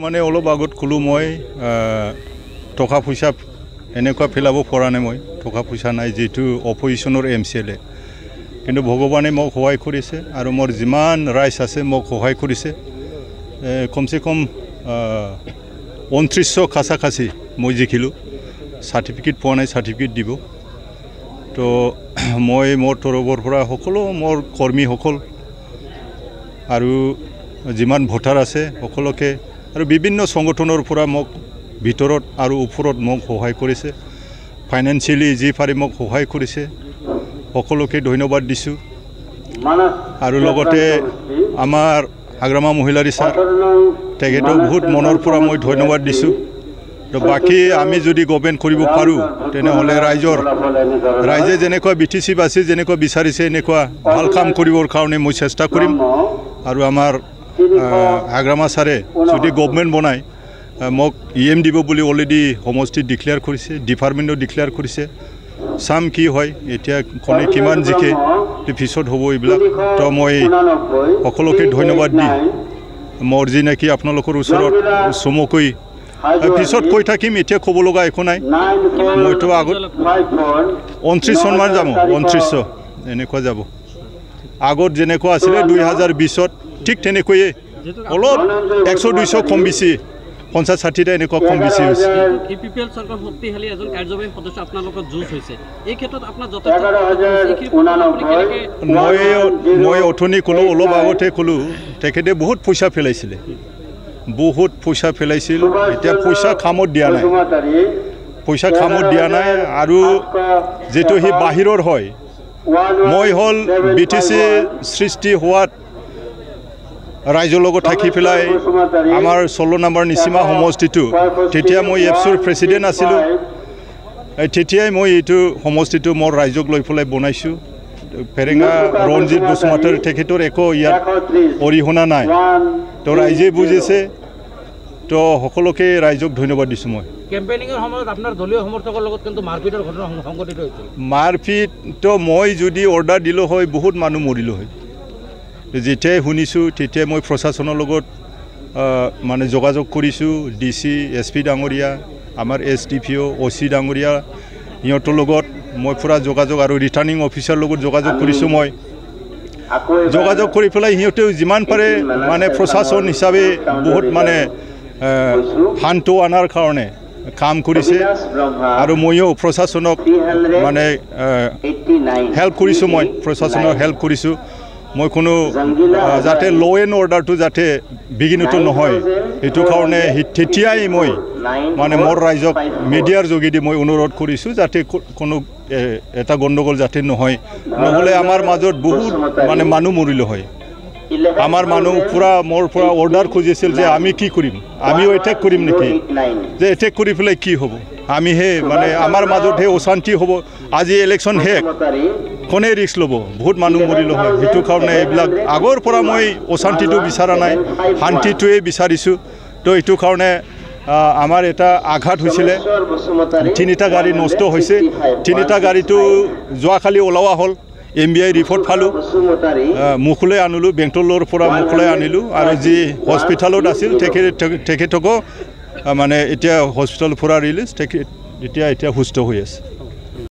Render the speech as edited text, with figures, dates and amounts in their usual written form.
মানে অলপ আগত কলো মই টকা পইচা এনেকুৱা ফেলাব পৰা নাই মই টকা পইচা নাই যেটো অপজিশনৰ এমচিএলএ কিন্তু ভগৱানে মোক সহায় কৰিছে আৰু মোৰ যিমান ৰাইজ আছে মোক সহায় কৰিছে কমসে কম 2900 কাছাকাছি মই জিকিলো সাৰ্টিফিকেট পোৱা নাই সাৰ্টিফিকেট দিব তো মই মোৰ তৰফৰ পৰা সকলো মোৰ কৰ্মীসকল আৰু যিমান ভোটাৰ আছে সকলোকে আৰু বিভিন্ন সংগঠনৰ পৰা মোক ভিতৰত আৰু ওপৰত মোক সহায় কৰিছে ফাইনান্সিয়ালি যি পাৰি মোক সহায় কৰিছে সকলোকে ধন্যবাদ দিছো আৰু লগতে আমাৰ হাগ্ৰামা মহিলাৰী স্যাৰ তেখেতক বহুত মনৰ পৰা মই ধন্যবাদ দিছো তো বাকি আমি যদি গভৰ্ণমেণ্ট কৰিব পাৰো তেনেহলে ৰাইজে যেনেকুৱা বিটিসি বাসী যেনেকুৱা বিচাৰিছে এনেকুৱা ভাল কাম কৰিবৰ কাৰণে মই চেষ্টা কৰিম আৰু আমাৰ হাগ্ৰামা স্যাৰে যদি গভৰ্ণমেণ্ট বনায় মোক ইএম দিব বুলি অলৰেডি সমষ্টি ডিক্লেয়াৰ কৰিছে ডিপাৰ্টমেণ্টও ডিক্লেয়াৰ কৰিছে সাম কি হয় এতিয়া কোনে কিমান জিকে পিছত হ'ব এইবিলাক তো মই সকলোকে ধন্যবাদ দি মোৰ যি নাকি আপোনালোকৰ ওচৰত চমুকৈ পিছত কৈ থাকিম এতিয়া ক'ব লগা একো নাই মইতো আগত 29 চনমান যাম 2900 এনেকুৱা যাব আগত যেনেকুৱা আছিলে 2020ত ঠিক তেনেকৈয়ে অলপ 100-200 কম বেছি 50-60টা এনেকুৱা কম বেছি হৈছে ইপিপিএল চৰকাৰ শক্তিশালী এজন কাৰ্যবাহী সদস্য আপোনাৰ লগত যুঁজ হৈছে এই ক্ষেত্ৰত আপোনাৰ যথেষ্ট মই অথনি ক'লো অলপ আগতে ক'লো তেখেতে বহুত পইচা ফেলাইছিলে এতিয়া পইচা কামত দিয়া নাই আৰু যেটো হি বাহিৰৰ হয় মই হল বিটিসি সৃষ্টি হোৱাত ৰাইজৰ লগত থাকি পেলাই আমাৰ 16 নম্বৰ নিসীমা সমষ্টিটো তেতিয়া মই এফচুৰ প্ৰেসিডেন্ট আছিলো তেতিয়াই মই এইটো সমষ্টিটো মোৰ ৰাইজক লৈ পেলাই বনাইছো ফেৰেঙা ৰঞ্জিত বসুমতাৰ তেখেতৰ একো ইয়াত অৰিহণা নাই তো ৰাইজে বুজিছে তো সকলোকে ৰাইজক ধন্যবাদ দিছো মই কেম্পেইনিংৰ সময়ত আপোনাৰ দলীয় সমৰ্থকৰ লগত কিন্তু মাৰপিটৰ ঘটনা সংঘটিত হৈছিল মাৰপিট তো মই যদি অৰ্ডাৰ দিলো হয় বহুত মানুহ মৰিলো হয় যেতিয়াই শুনিছো তেতিয়া মই প্ৰশাসনৰ লগত মানে যোগাযোগ কৰিছো ডিসি এসপি ডাঙৰীয়া আমাৰ এসডিপিও ওসি ডাঙৰীয়া ইহঁতৰ লগত মই পুৰা যোগাযোগ আৰু ৰিটাৰ্নিং অফিচাৰ লগত যোগাযোগ কৰিছো মই যোগাযোগ কৰি পেলাই ইহঁতেও যিমান পাৰে মানে প্ৰশাসন হিচাপে বহুত মানে শান্ত আনাৰ কাৰণে কাম কৰিছে আৰু মইও প্ৰশাসনক মানে হেল্প কৰিছো মই প্ৰশাসনক হেল্প কৰিছো মই কোনো যাতে ল এণ্ড অৰ্ডাৰটো যাতে বিঘিনিত নহয় এইটো কাৰণে তেতিয়াই মই মানে মোৰ ৰাইজক মিডিয়াৰ যোগেদি মই অনুৰোধ কৰিছো যাতে কোনো এটা গণ্ডগোল যাতে নহয় নহলে আমাৰ মাজত বহুত মানে মানুহ মৰিল হয় আমাৰ মানুহ পুৰা মোৰ পুৰা অৰ্ডাৰ খুজিছিল যে আমি কি কৰিম আমিও এটেক কৰিম নেকি যে এটেক কৰি পেলাই কি হ'ব আমি হে মানে আমাৰ মাজত হে অশান্তি হ'ব আজি ইলেকশ্যন শেষ কোনে ৰিস্ক ল'ব বহুত মানুহ মৰিল হয় সেইটো কাৰণে এইবিলাক আগৰ পৰা মই অশান্তিটো বিচৰা নাই শান্তিটোৱে বিচাৰিছো তো এইটো কাৰণে আমাৰ এটা আঘাত হৈছিলে 3টা গাড়ী নষ্ট হৈছে 3টা গাড়ীটো যোৱাকালি ওলোৱা হ'ল MBI ৰিপৰ্ট ফালো মুখলৈ আনিলো বেংটলৰ পৰা মুখলৈ আনিলো আৰু যি হস্পিটালত আছিল তেখেতক মানে এতিয়া হস্পিটাল পৰা ৰিলিজ এতিয়া সুস্থ হৈ আছে